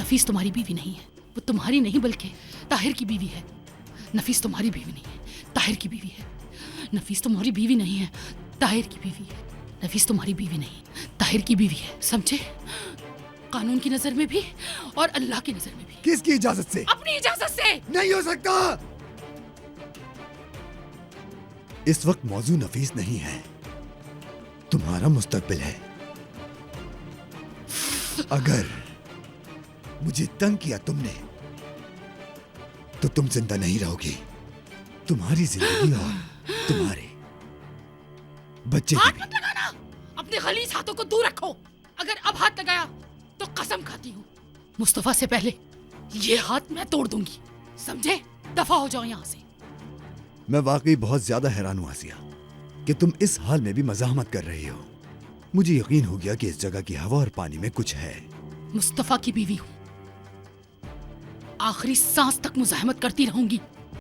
نفیس تمہاری بیوی نہیں ہے، وہ تمہاری نہیں بلکہ طاہر کی بیوی ہے. نفیس تمہاری بیوی نہیں ہے، طاہر کی بیوی ہے. نفیس تمہاری بیوی نہیں ہے، طاہر کی بیوی ہے. نفیس تمہاری بیوی نہیں، طاہر کی بیوی ہے. سمجھے؟ قانون کی نظر میں بھی اور اللہ کی نظر میں بھی. کس کی اجازت سے؟ اپنی اجازت سے. نہیں ہو سکتا. اس وقت موضوع نفیس نہیں ہے، تمہارا مستقبل ہے. اگر مجھے تنگ کیا تم نے تو تم زندہ نہیں رہو گی. تمہاری زندگی اور تمہارے بچے کی ہاتھ بھی. مت لگانا، اپنے غلیظ ہاتھوں کو دور رکھو. اگر اب ہاتھ لگایا تو قسم کھاتی ہوں مصطفیٰ سے پہلے یہ ہاتھ میں توڑ دوں گی. سمجھے؟ دفع ہو جاؤ یہاں سے. میں واقعی بہت زیادہ حیران ہوں آسیہ کہ تم اس حال میں بھی مزاحمت کر رہی ہو. مجھے یقین ہو گیا کہ اس جگہ کی ہوا اور پانی میں کچھ ہے. مصطفیٰ کی بیوی ہوں، آخری سانس تک مزاحمت کرتی رہوں گی.